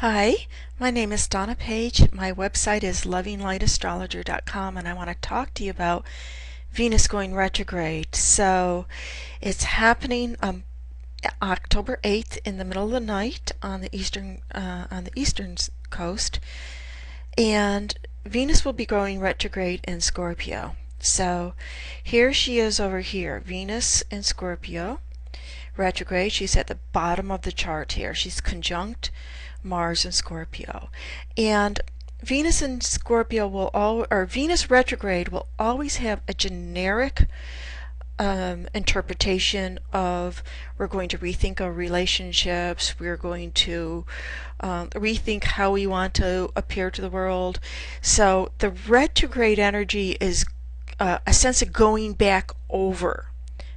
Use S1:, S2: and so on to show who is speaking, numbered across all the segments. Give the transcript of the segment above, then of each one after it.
S1: Hi, my name is Donna Page. My website is lovinglightastrologer.com, and I want to talk to you about Venus going retrograde. So it's happening October 8th in the middle of the night on the eastern coast, and Venus will be going retrograde in Scorpio. So here she is over here, Venus in Scorpio retrograde. She's at the bottom of the chart here. She's conjunct Mars in Scorpio. And Venus in Scorpio Venus retrograde will always have a generic interpretation of we're going to rethink our relationships, we're going to rethink how we want to appear to the world. So the retrograde energy is a sense of going back over.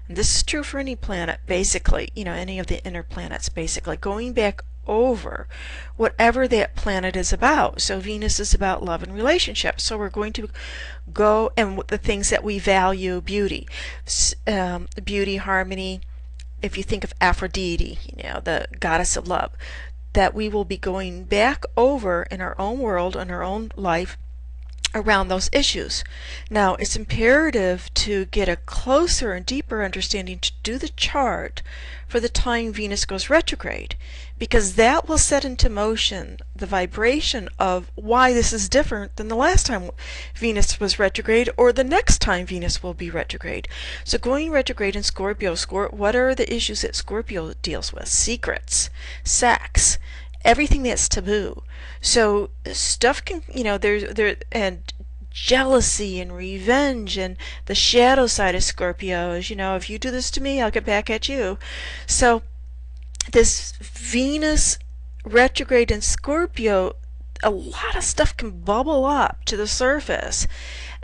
S1: And this is true for any planet, basically, any of the inner planets, basically, going back over whatever that planet is about. So Venus is about love and relationships. So we're going to go and the things that we value, beauty, beauty, harmony. If you think of Aphrodite, the goddess of love, that we will be going back over in our own world, in our own life, around those issues. Now, it's imperative to get a closer and deeper understanding to do the chart for the time Venus goes retrograde, because that will set into motion the vibration of why this is different than the last time Venus was retrograde or the next time Venus will be retrograde. So going retrograde in Scorpio, what are the issues that Scorpio deals with? Secrets, sex, everything that's taboo. So stuff can, and jealousy and revenge, and the shadow side of Scorpio is, if you do this to me, I'll get back at you. So this Venus retrograde in Scorpio, a lot of stuff can bubble up to the surface.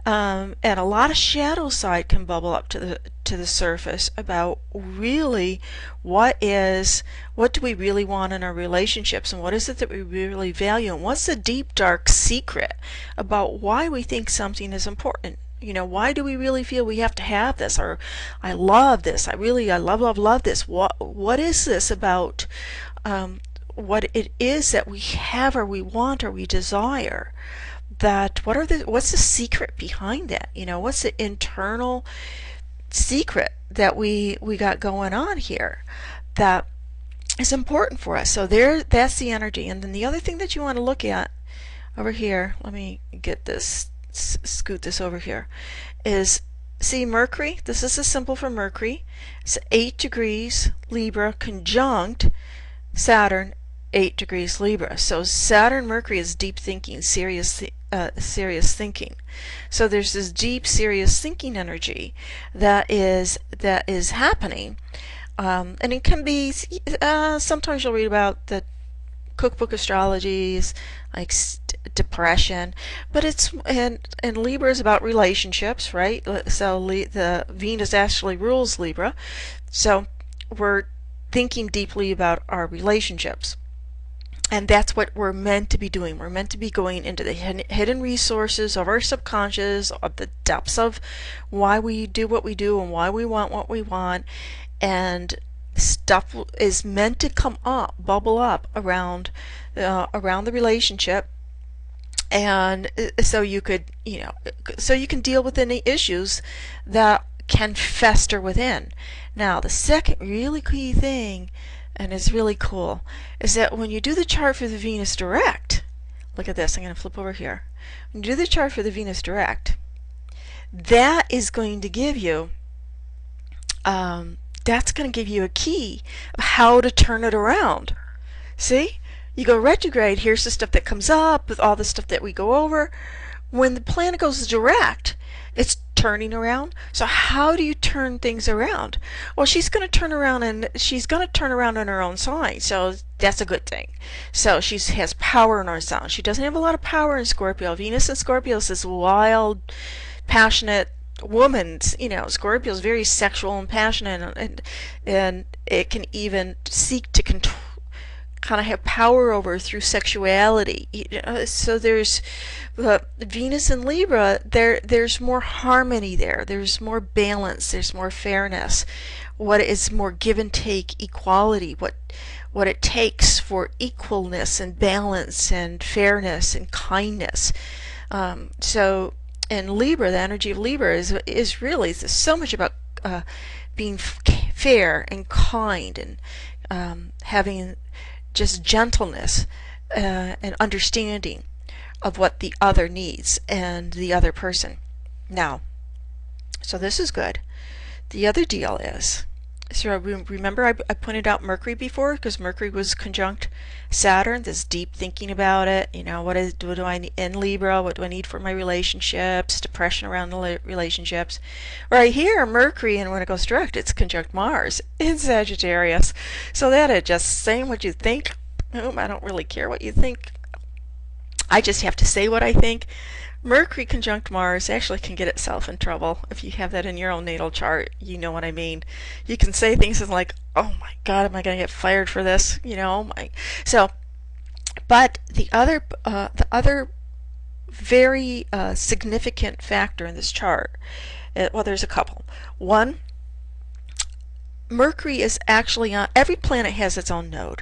S1: And a lot of shadow side can bubble up to the surface about really what do we really want in our relationships, and what is it that we really value, and what's the deep dark secret about why we think something is important. Why do we really feel we have to have this, or I love this, I love this. What is this about what it is that we have or we want or we desire? What's the secret behind that? What's the internal secret that we got going on here that is important for us? So that's the energy. And then the other thing that you want to look at over here, let me get this, scoot this over here, is see Mercury. This is a symbol for Mercury. It's 8 degrees Libra conjunct Saturn, 8 degrees Libra. So Saturn Mercury is deep thinking, serious thinking. So there's this deep serious thinking energy that is happening, and it can be sometimes you'll read about the cookbook astrologies like depression, but and Libra is about relationships, right? So the Venus actually rules Libra, so we're thinking deeply about our relationships. And that's what we're meant to be doing. We're meant to be going into the hidden resources of our subconscious, of the depths of why we do what we do and why we want what we want. And stuff is meant to come up, bubble up around the relationship. And so you could, so you can deal with any issues that can fester within. Now, the second really key thing, and it's really cool, is that when you do the chart for the Venus direct, look at this, I'm going to flip over here. When you do the chart for the Venus direct, that is going to give you, that's going to give you a key of how to turn it around. See? You go retrograde, here's the stuff that comes up with all the stuff that we go over. When the planet goes direct, it's turning around. So how do you turn things around? Well, she's going to turn around, and she's going to turn around in her own sign. So that's a good thing. So she has power in her sign. She doesn't have a lot of power in Scorpio. Venus in Scorpio is this wild, passionate woman. Scorpio is very sexual and passionate, and it can even seek to kind of have power over through sexuality. So there's Venus and Libra, there's more harmony there. There's more balance. There's more fairness. What is more give and take equality? What it takes for equalness and balance and fairness and kindness. So in Libra, the energy of Libra is really so much about being fair and kind and having just gentleness and understanding of what the other needs and the other person. Now, so this is good. The other deal is, so remember I pointed out Mercury before, because Mercury was conjunct Saturn, this deep thinking about it, what do I need in Libra, what do I need for my relationships, depression around the relationships. Right here, Mercury, and when it goes direct, it's conjunct Mars in Sagittarius. So that is just saying what you think. I don't really care what you think. I just have to say what I think. Mercury conjunct Mars actually can get itself in trouble. If you have that in your own natal chart, you know what I mean. You can say things like, oh my God, am I going to get fired for this? But the other very significant factor in this chart, well, there's a couple. One, Mercury is actually on, every planet has its own node,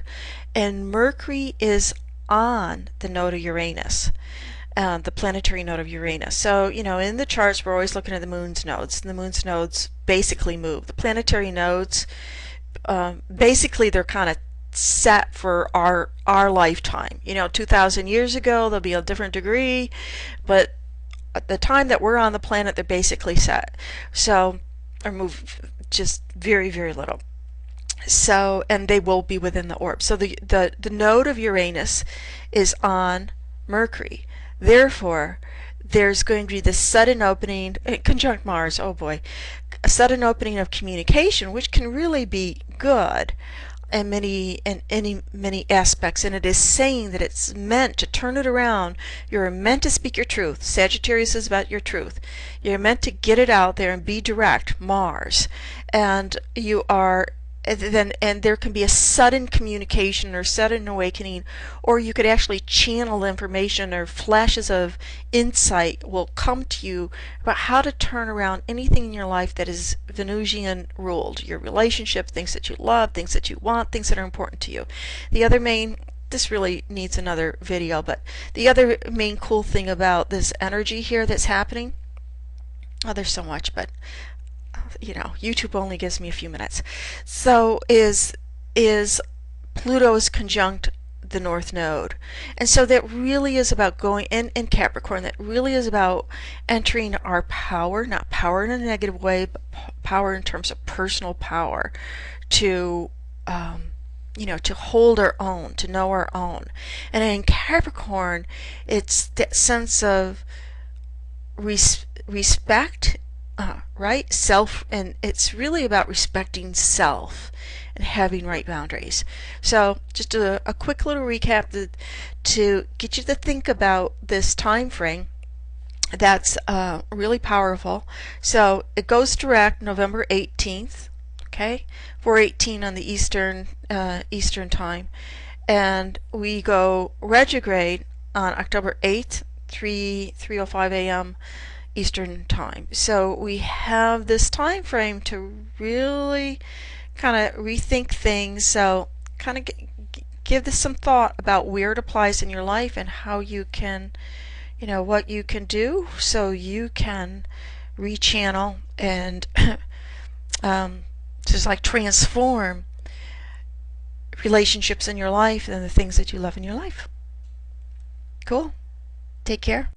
S1: and Mercury is on the node of Uranus. The planetary node of Uranus. So, in the charts, we're always looking at the moon's nodes, and the moon's nodes basically move. The planetary nodes, basically, they're kind of set for our lifetime. 2,000 years ago, they'll be a different degree, but at the time that we're on the planet, they're basically set. So, or move just very, very little. So, and they will be within the orb. So the node of Uranus is on Mercury. Therefore, there's going to be this sudden opening, conjunct Mars, oh boy, a sudden opening of communication, which can really be good in many aspects. And it is saying that it's meant to turn it around. You're meant to speak your truth. Sagittarius is about your truth. You're meant to get it out there and be direct, Mars. And you are and there can be a sudden communication or sudden awakening, or you could actually channel information, or flashes of insight will come to you about how to turn around anything in your life that is Venusian ruled. Your relationship, things that you love, things that you want, things that are important to you. The other main, this really needs another video, but the other main cool thing about this energy here that's happening, oh, there's so much, but YouTube only gives me a few minutes. So is Pluto is conjunct the North Node. And so that really is about going in Capricorn, that really is about entering our power, not power in a negative way, but power in terms of personal power to to hold our own, to know our own. And in Capricorn, it's that sense of respect, right? Self, and it's really about respecting self and having right boundaries. So just a quick little recap to get you to think about this time frame that's really powerful. So it goes direct November 18th, okay, 4:18 on the Eastern time, and we go retrograde on October 8th, 3:05 a.m. Eastern time. So we have this time frame to really kind of rethink things. So kind of give this some thought about where it applies in your life and how you can, what you can do so you can rechannel and just like transform relationships in your life and the things that you love in your life. Cool. Take care.